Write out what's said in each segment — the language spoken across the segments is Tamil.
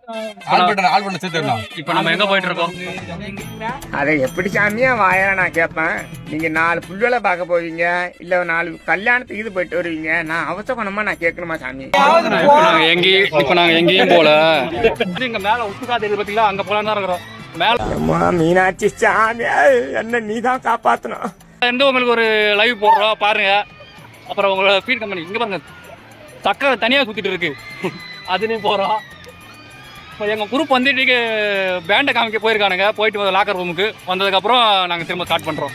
இப்ப நம்ம எங்க போயிட்டு இருக்கோம்? அதை எப்படி சாமியா வாயா நான் கேட்பேன். நீங்க 4 புள்ளிகளை பார்க்க போவீங்க, இல்ல 4 கல்யாணத்துக்கு இது போயிட்டு வருவீங்க. நான் அவசரமா நான் கேட்கணுமா சாமி? இப்ப நாங்க எங்கேயும் போல. இங்க மேல உப்புக்கா தெரியுது பாத்தீங்களா, அங்க போலாம் தான் இருக்கிறோம். மேல மீனாட்சி சாமி என்ன நீ தான் காப்பாத்தணும். உங்களுக்கு ஒரு லைவ் போடுறோம் பாருங்க. அப்புறம் உங்களோட ஃபீட் கம்பெனி இங்க பாருங்க, சக்கரை தனியா சுத்திட்டு இருக்கு, அதுலயும் போறோம். இப்போ எங்கள் குரூப் வந்துட்டு பேண்டை காமிக்க போயிருக்கானுங்க. போயிட்டு லாக்கர் ரூமுக்கு வந்ததுக்கப்புறம் நாங்கள் திரும்ப ஸ்டார்ட் பண்ணுறோம்.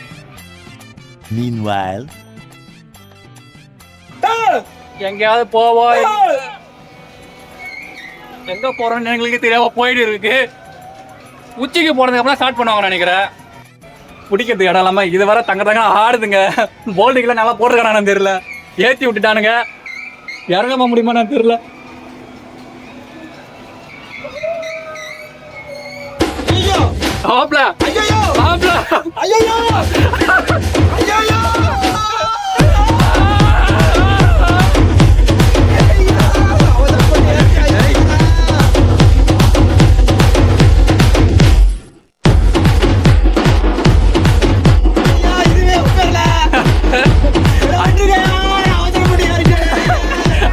எங்கேயாவது போவோம், எங்கே போகிறோம்னு எங்களுக்கு தெரியாம போயிட்டு இருக்கு. உச்சிக்கு போனதுக்கப்புறம் ஸ்டார்ட் பண்ணுவாங்க நினைக்கிறேன். பிடிக்கிறதுக்கு இடம் இல்லாமல் இது வர தங்க ஆடுதுங்க. போல்டுக்கெல்லாம் நல்லா போட்டுருக்கானு தெரியல, ஏற்றி விட்டுட்டானுங்க. இறங்காம முடியுமா நான் தெரியல.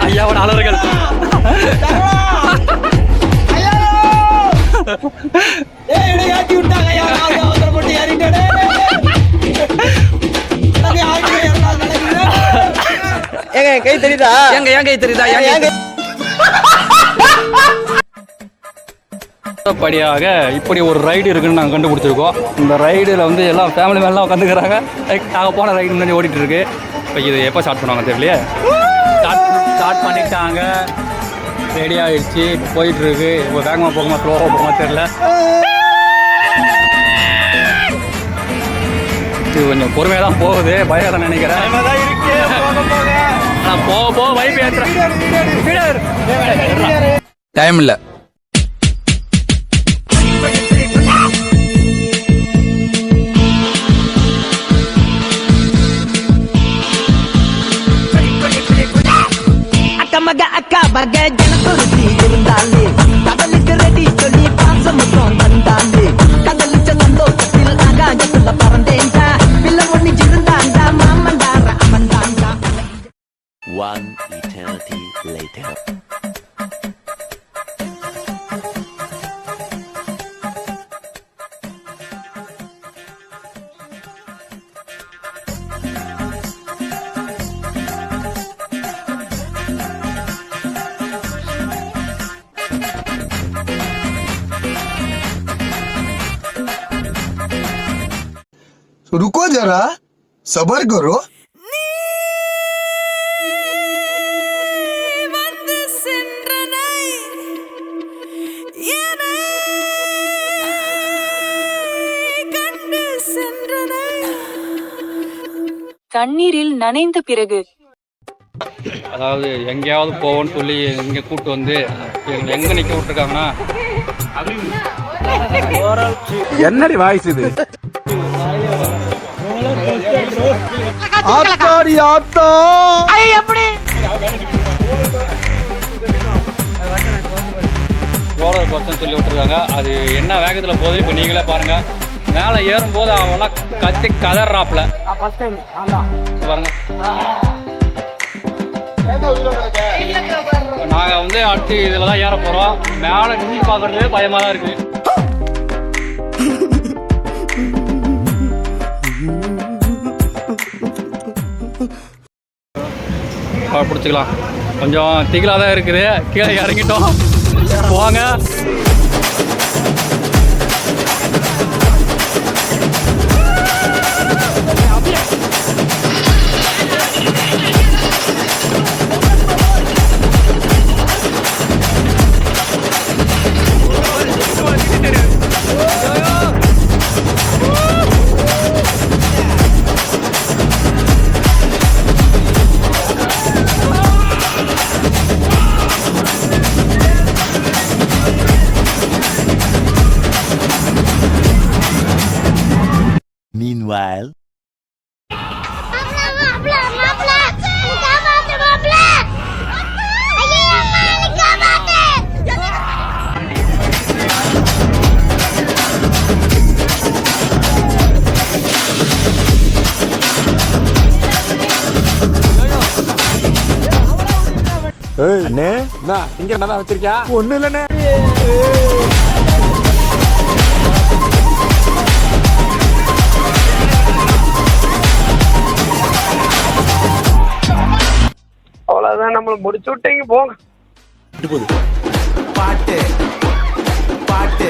ஐயாவோட அலறுகள் கை தெரியுதா? என் கை தெரியுதா? படியாக இப்படி ஒரு ரைடு இருக்குன்னு நாங்கள் கண்டுபிடிச்சிருக்கோம். இந்த ரைடில் வந்து எல்லாம் ஃபேமிலி மேலாம் உட்காந்துக்கிறாங்க. நாங்கள் போன ரைடு முன்னாடி ஓடிட்டு இருக்கு. இப்போ இது எப்போ ஸ்டார்ட் பண்ணுவாங்க தெரியலையே. ஸ்டார்ட் பண்ணிட்டாங்க, ரெடி ஆகிடுச்சு, போயிட்டு இருக்கு. இப்போ வேகமாக போகுமா ஸ்லோவாக போகுமா தெரியல. இது கொஞ்சம் பொறுமையாக தான் போகுது, பயம் தான் நினைக்கிறேன். போக வைப் ஏற்றுறேன். டைம் இல்லை. அக்கமக அக்கா பக ஜனத்தொருத்தி இருந்தாலே கடலுக்கு ரெடி சொல்லி பாசமுத்தம் தந்தாலே கடலுச்ச சந்தோஷத்தில் ஆகாயத்துல பறந்தேன்டா பிள்ளை ஒண்ணு இருந்தாண்டா மாமண்டார அவன்தாண்டா. One eternity later. रुको जरा, सबर करो. தண்ணீரில் நனைந்த பிறகு, அதாவது எங்கேயாவது போவோன்னு சொல்லி இங்கே கூப்பிட்டு வந்து எங்கே நிற்க விட்டுருக்காங்கன்னா என்னடி வாய்ஸ் இது? ஆத்தாடி ஆத்தா ரோலர் கோஸ்டர்னு சொல்லி விட்டுருக்காங்க. அது என்ன வேகத்தில் போகுது இப்போ நீங்களே பாருங்க. மேலே ஏறும்போது அவங்களாம் கத்தி கதறாப்புல பாருங்க. நாங்கள் வந்து அடுத்து இதில் தான் ஏற போகிறோம். மேலே நின்று பார்க்குறது பயமாக தான் இருக்குது. பிடிச்சிக்கலாம், கொஞ்சம் திகிலாக தான் இருக்குது. கீழே இறங்கிட்டோம், போவாங்க. Meanwhile, அண்ணே இங்க என்ன வச்சிருக்கியா? ஒண்ணு இல்லண்ணே. அவ்வளவுதான், நம்மள முடிச்சு விட்டீங்க போங்க. பாட்டு பாட்டு